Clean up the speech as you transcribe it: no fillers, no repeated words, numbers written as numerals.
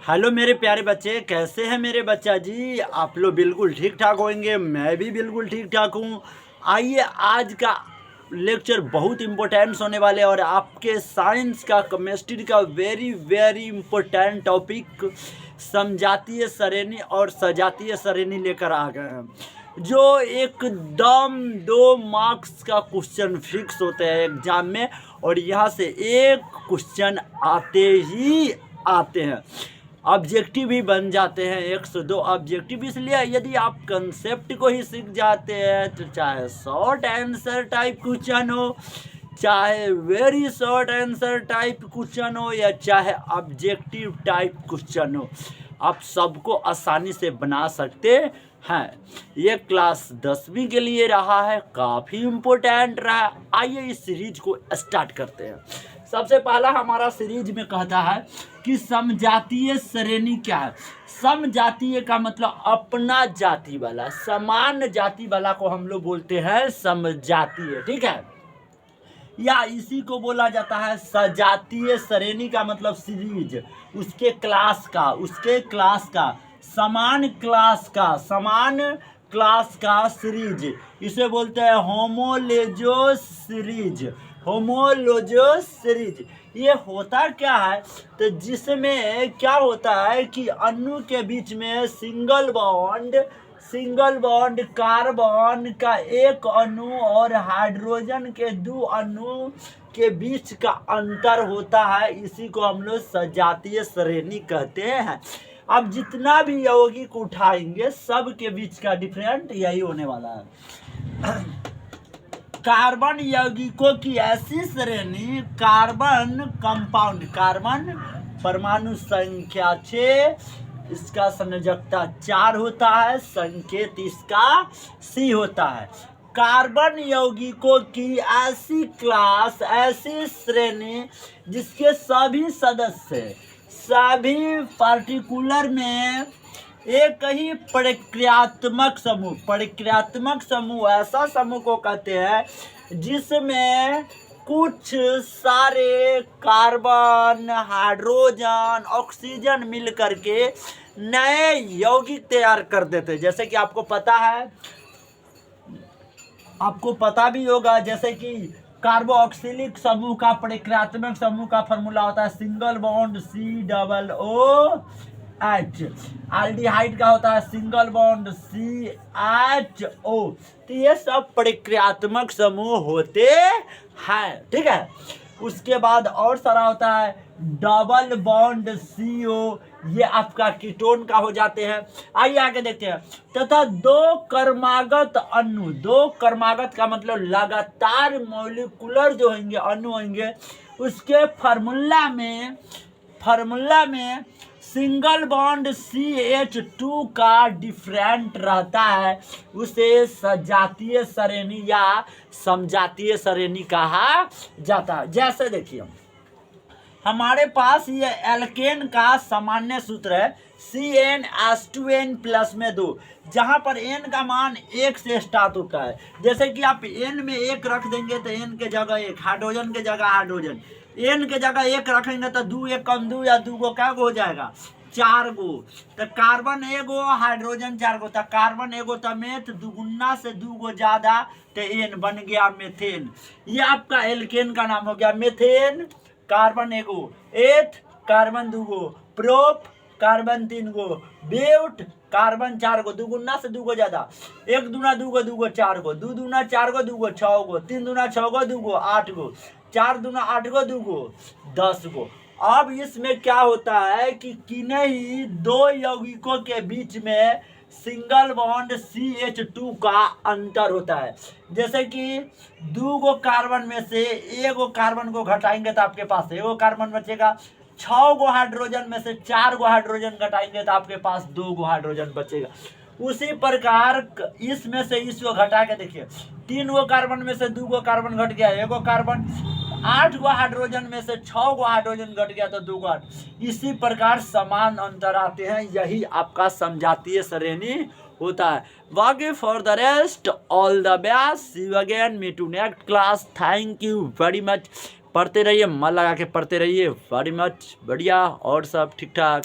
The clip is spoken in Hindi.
हेलो मेरे प्यारे बच्चे, कैसे हैं मेरे बच्चा जी। आप लोग बिल्कुल ठीक ठाक होंगे, मैं भी बिल्कुल ठीक ठाक हूँ। आइए, आज का लेक्चर बहुत इम्पोर्टेंट होने वाले और आपके साइंस का, केमिस्ट्री का वेरी वेरी इम्पोर्टेंट टॉपिक समजातीय श्रेणी और सजातीय श्रेणी लेकर आ गए हैं, जो एकदम 2 मार्क्स का क्वेश्चन फिक्स होते हैं एग्जाम में। और यहाँ से एक क्वेश्चन आते ही आते हैं, ऑब्जेक्टिव भी बन जाते हैं 102 ऑब्जेक्टिव। इसलिए यदि आप कंसेप्ट को ही सीख जाते हैं तो चाहे शॉर्ट आंसर टाइप क्वेश्चन हो, चाहे very short answer type question हो, या चाहे ऑब्जेक्टिव टाइप क्वेश्चन हो, आप सबको आसानी से बना सकते हैं। ये क्लास 10वीं के लिए रहा है, काफ़ी इम्पोर्टेंट रहा। आइए इस सीरीज को स्टार्ट करते हैं। सबसे पहला हमारा सीरीज में कहता है कि समजातीय श्रेणी क्या है। समजातीय का मतलब अपना जाति वाला, समान जाति वाला को हम लोग बोलते हैं समजातीय, ठीक है। या इसी को बोला जाता है सजातीय श्रेणी का मतलब सीरीज, उसके क्लास का समान क्लास का सीरीज, इसे बोलते हैं होमोलोजोस सीरीज। ये होता क्या है, तो जिसमें क्या होता है कि अणु के बीच में सिंगल बॉन्ड कार्बन का एक अणु और हाइड्रोजन के 2 अणु के बीच का अंतर होता है। इसी को हम लोग सजातीय श्रेणी कहते हैं। अब जितना भी यौगिक उठाएंगे सब के बीच का डिफरेंट यही होने वाला है। कार्बन यौगिकों की ऐसी श्रेणी, कार्बन कंपाउंड, कार्बन परमाणु संख्या 6, इसका संयोजकता 4 होता है, संकेत इसका C होता है। कार्बन यौगिकों की ऐसी क्लास, ऐसी श्रेणी जिसके सभी सदस्य, सभी पार्टिकुलर में एक ही प्रक्रियात्मक समूह ऐसा समूह को कहते हैं जिसमें कुछ सारे कार्बन, हाइड्रोजन, ऑक्सीजन मिल करके नए यौगिक तैयार कर देते हैं। जैसे कि आपको पता भी होगा, जैसे कि कार्बोक्सिलिक समूह का प्रक्रियात्मक समूह का फॉर्मूला होता है सिंगल बॉन्ड COOH। एल्डिहाइड का होता है सिंगल बॉन्ड CHO। तो ये सब प्रक्रियात्मक समूह होते हैं, ठीक है। उसके बाद और सारा होता है डबल बॉन्ड CO, ये आपका कीटोन का हो जाते हैं। आइए आगे देखते हैं। तथा 2 कर्मागत अणु, 2 कर्मागत का मतलब लगातार मॉलिक्यूलर जो होंगे अणु होंगे, उसके फार्मूला में सिंगल बॉन्ड CH2 का डिफरेंट रहता है, उसे सजातीय श्रेणी या समजातीय श्रेणी कहा जाता है। जैसे देखिए, हमारे पास ये एल्केन का सामान्य सूत्र है CnH2n प्लस में 2, जहाँ पर n का मान 1 से स्टार्ट होता है। जैसे कि आप n में 1 रख देंगे तो n के जगह 1, हाइड्रोजन के जगह हाइड्रोजन, n के जगह 1 रखेंगे तो 2 1 कम 2 या 2 गो क्या गो हो जाएगा, 4 गो। तो कार्बन 1 गो, हाइड्रोजन 4 गो, तो कार्बन 1 गो तो मेथ, दुगुना से 2 गो ज्यादा तो n बन गया मेथेन। ये आपका एल्केन का नाम हो गया मेथेन। कार्बन 1 गो, एथ कार्बन 2 गो, प्रोप कार्बन 3 गो, ब्यूट कार्बन 4 गो, दुगुना से 2 गो ज्यादा, 1 दूना 2 गो 2 गो 4 गो, 2 दूना 4 गो 2 गो 6 गो, 3 दूना 6 गो 2 गो 8 गो, 4 दूना 8 गो 2 गो 10 गो। अब इसमें क्या होता है कि किन्हीं ही 2 यौगिकों के बीच में सिंगल बॉन्ड CH2 का अंतर होता है। जैसे कि 2 गो कार्बन में से 1 गो कार्बन को घटाएंगे तो आपके पास 1 गो कार्बन बचेगा, 6 गो हाइड्रोजन में से 4 गो हाइड्रोजन घटाएंगे तो आपके पास 2 गो हाइड्रोजन बचेगा। उसी प्रकार इसमें से इसको घटा के देखिए, 3 गो कार्बन में से 2 गो कार्बन घट गया, 1 गो कार्बन, 8 गो हाइड्रोजन में से 6 गो हाइड्रोजन घट गया तो 2 गो। इसी प्रकार समान अंतर आते हैं, यही आपका समजातीय श्रेणी होता है। बाकी for the rest all the best, see you again, meet to next class. Thank you very much. पढ़ते रहिए, मन लगा के पढ़ते रहिए, वेरी मच बढ़िया और सब ठीक ठाक।